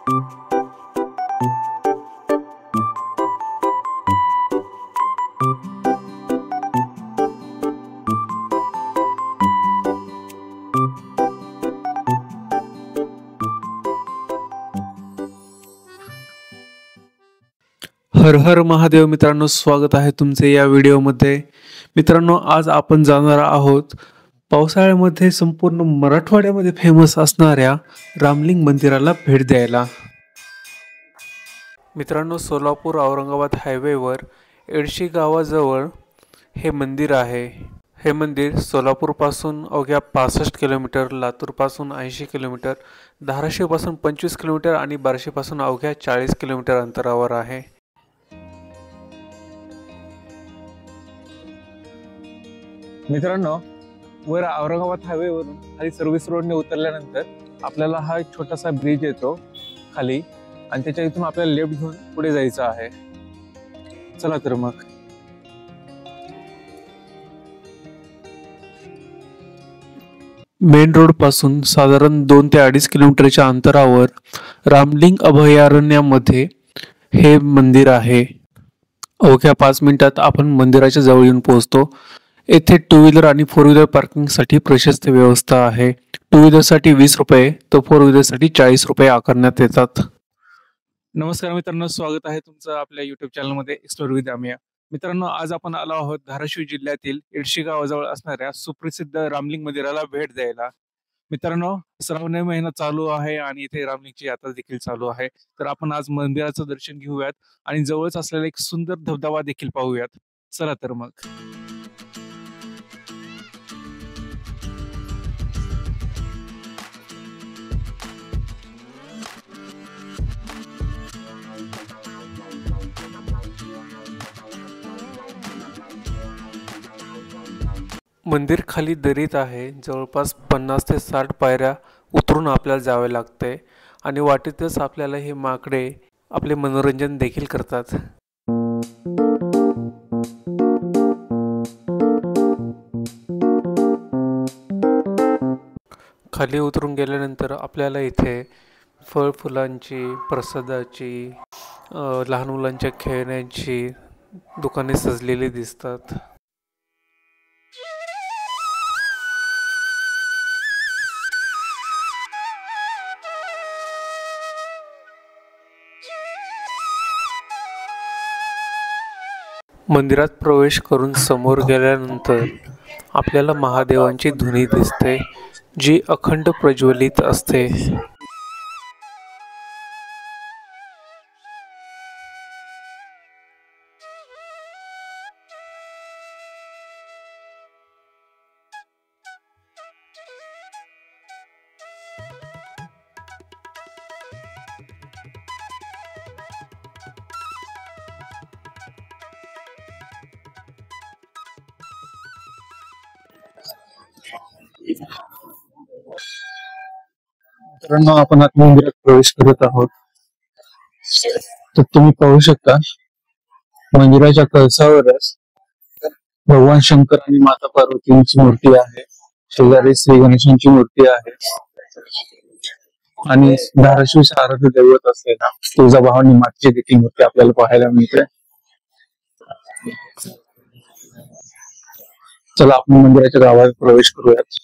हर हर महादेव मित्रांनो, स्वागत आहे तुमचे या व्हिडिओमध्ये. मित्रांनो, आज आपण जाणार आहोत पावसाळ्यामध्ये संपूर्ण मराठवाड्यामध्ये फेमस असणाऱ्या रामलिंग मंदिराला भेट द्यायला. मित्रांनो, सोलापूर औरंगाबाद हायवेवर एडशी गावाजवळ हे मंदिर आहे. हे मंदिर सोलापूरपासून अवघ्या 65 किलोमीटर, लातूरपासून 80 किलोमीटर, धाराशिवपासून 25 किलोमीटर आणि बार्शीपासून अवघ्या 40 किलोमीटर अंतरावर आहे. मित्रांनो, वर औरंगाबाद हायवेवरून खाली सर्व्हिस रोडने उतरल्यानंतर आपल्याला हा एक छोटासा ब्रिज येतो खाली, आणि त्याच्या इथून आपल्याला लेफ्ट घेऊन पुढे जायचं आहे. चला तर मग. मेन रोड पासून साधारण 2 ते 2.5 किलोमीटरच्या अंतरावर रामलिंग अभयारण्यामध्ये हे मंदिर आहे. अवघ्या 5 मिनिटात आपण मंदिराच्या जवळ येऊन पोहोचतो. येथे 2 व्हीलर आणि 4 व्हीलर पार्किंगसाठी प्रशस्त व्यवस्था आहे. 2 व्हीलरसाठी 20 रुपये तर 4 व्हीलरसाठी 40 रुपये आकारण्यात येतात. नमस्कार मित्रांनो, स्वागत आहे तुमचं आपल्या युट्यूब चॅनलमध्ये एक्सप्लोर विथ आमिया. मित्रांनो, आज आपण आलो आहोत धाराशिव जिल्ह्यातील एडशी गावाजवळ असणाऱ्या सुप्रसिद्ध रामलिंग मंदिराला भेट द्यायला. मित्रांनो, श्रावण महिना चालू आहे आणि इथे रामलिंगची यात्रा देखील चालू आहे. तर आपण आज मंदिराचं दर्शन घेऊयात आणि जवळच असलेला एक सुंदर धबधबा देखील पाहूयात. चला तर मग. मंदिर खाली दरीत आहे. जवळपास 50 ते 60 पायऱ्या उतरून आपल्याला जावे लागते आणि वाटेतच आपल्याला हे माकडे आपले मनोरंजन देखील करतात. खाली उतरून गेल्यानंतर आपल्याला इथे फळ फुलांची, प्रसादाची, लहान मुलांच्या खेळण्याची दुकाने सजलेली दिसतात. मंदिरात प्रवेश करून समोर गेल्यानंतर आपल्याला महादेवांची धुनी दिसते, जी अखंड प्रज्वलित असते. मित्रांनो, आपण आता मंदिरात प्रवेश करत आहोत. तर तुम्ही पाहू शकता, मंदिराच्या कळसावरच भगवान शंकर आणि माता पार्वतींची मूर्ती आहे. शेजारी श्री गणेशांची मूर्ती आहे आणि धाराशिव आराध्य दैवत असलेला तुळजाभवानी मातेची देखील मूर्ती आपल्याला पाहायला मिळते. चला, आपण मंदिराच्या गावात प्रवेश करूयात.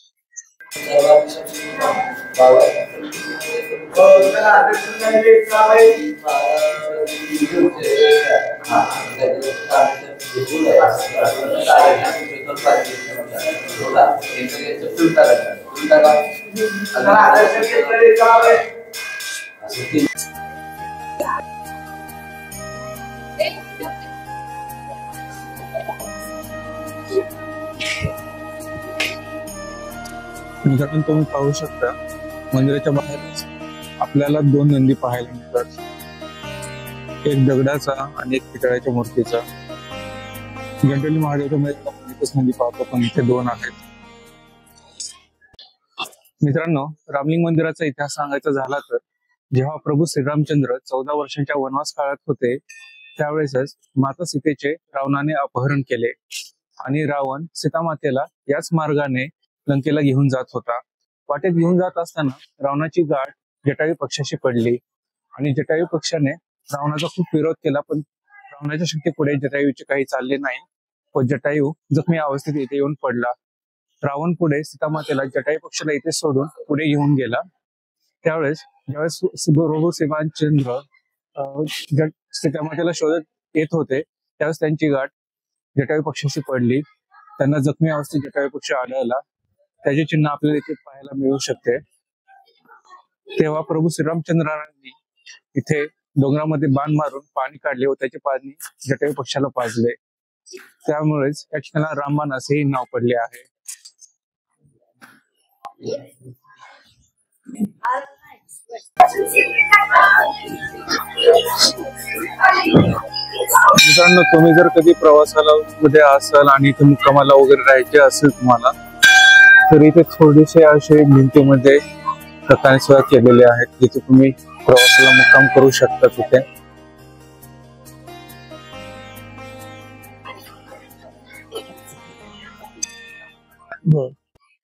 मित्रांनो, तुम्ही पाहू शकता, मंदिराच्या बाहेरच आपल्याला 2 नंदी पाहायला मिळतात. एक दगडाचा आणि एक पितळाच्या मूर्तीचा. जनरली महादेवाच्या मंदिरात एकच नंदी पाहतो, पण इथे 2 आहेत. मित्रांनो, रामलिंग मंदिराचा इतिहास सांगायचा झाला तर जेव्हा प्रभू श्रीरामचंद्र 14 वर्षांच्या वनवास काळात होते, त्यावेळेसच माता सीतेचे रावणाने अपहरण केले आणि रावण सीतामातेला याच मार्गाने लंकेला घेऊन जात होता. वाटेत घेऊन जात असताना रावणाची गाठ जटायू पक्षाशी पडली आणि जटायू पक्षाने रावणाचा खूप विरोध केला, पण रावणाच्या शक्तीपुढे जटायूचे काही चालले नाही व जटायू जखमी अवस्थेत इथे येऊन पडला. रावण पुढे सीतामातेला जटायू पक्षाला इथे सोडून पुढे घेऊन गेला. त्यावेळेस ज्यावेळेस प्रभू श्रीरामचंद्र सीतामातेला शोधत येत होते, त्यावेळेस त्यांची गाठ जटायू पक्षाशी पडली. त्यांना जखमी अवस्थेत जटायू पक्ष आढळला. त्याचे चिन्ह आपल्याला इथे पाहायला मिळू शकते. तेव्हा प्रभू श्रीरामचंद्रांनी इथे डोंगरामध्ये बाण मारून पाणी काढले व त्याचे पाणी जटायू पक्षाला पाजले. त्यामुळेच या ठिकाणी रामबाण असेही नाव पडले आहे. मित्रांनो, तुम्ही जर कधी प्रवासाला मध्ये असाल आणि इथे मुक्कामाला वगैरे राहायचे असेल तुम्हाला, तर इथे थोडेसे असे भिंतीमध्ये प्रकारे सुद्धा केलेले आहेत, जिथे तुम्ही प्रवासाला मुक्काम करू शकता. तिथे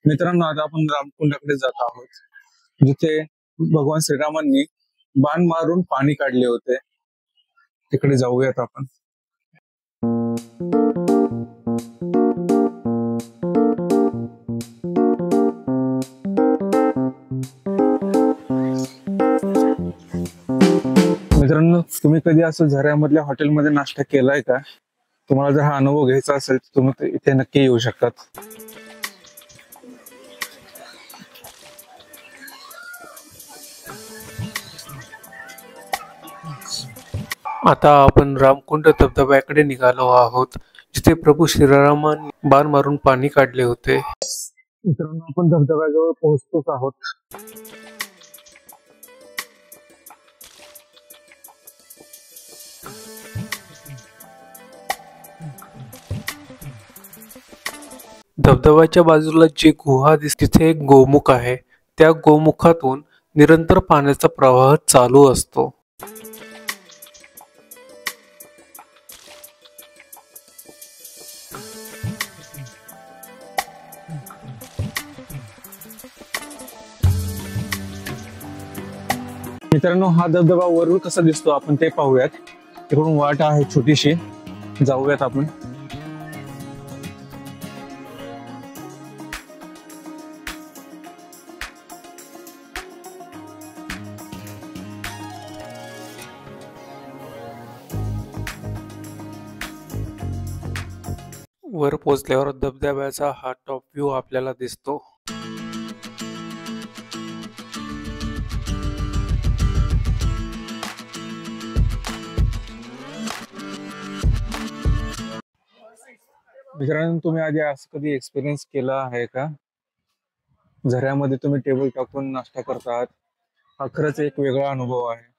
मित्रांनो, आता आपण रामकुंडाकडे जात आहोत, जिथे भगवान श्रीरामांनी बाण मारून पाणी काढले होते. तिकडे जाऊयात आपण. मित्रांनो, तुम्ही कधी असं झऱ्यामधल्या हॉटेलमध्ये नाश्ता केलाय का? तुम्हाला जर हा अनुभव घ्यायचा असेल तर तुम्ही इथे नक्की येऊ शकतात. आता आपण रामकुंड धबधब्याकडे निघालो आहोत, जिथे प्रभू श्रीरामांनी बाण मारून पाणी काढले होते. मित्रांनो, आपण धबधब्याजवळ पोहोचतोच आहोत. धबधब्याच्या बाजूला जी गुहा दिसते, तिथे एक गोमुख आहे. त्या गोमुखातून निरंतर पाण्याचा प्रवाह चालू असतो. मित्रांनो, हा धबधबा वरून कसा दिसतो आपण ते पाहूयात. तिकडून वाट आहे छोटीशी, जाऊयात आपण. वर पोहोचल्यावर धबधब्याचा हा टॉप व्ह्यू आपल्याला दिसतो. मित्रांनो, तुम्ही आधी असं कधी एक्सपिरियन्स केला आहे का? झऱ्यामध्ये तुम्ही टेबल टाकून नाश्ता करतात. हा खरंच एक वेगळा अनुभव आहे.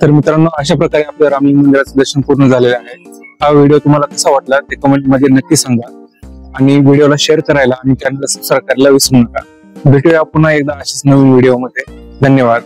तर मित्रांनो, अशा प्रकारे आपल्या रामलिंग मंदिराचं दर्शन पूर्ण झालेलं आहे. हा व्हिडिओ तुम्हाला कसा वाटला ते कमेंट मध्ये नक्की सांगा आणि व्हिडिओला शेअर करायला आणि चॅनलला सबस्क्राईब करायला विसरू नका. भेटूया पुन्हा एकदा अशाच नवीन व्हिडिओ मध्ये. धन्यवाद.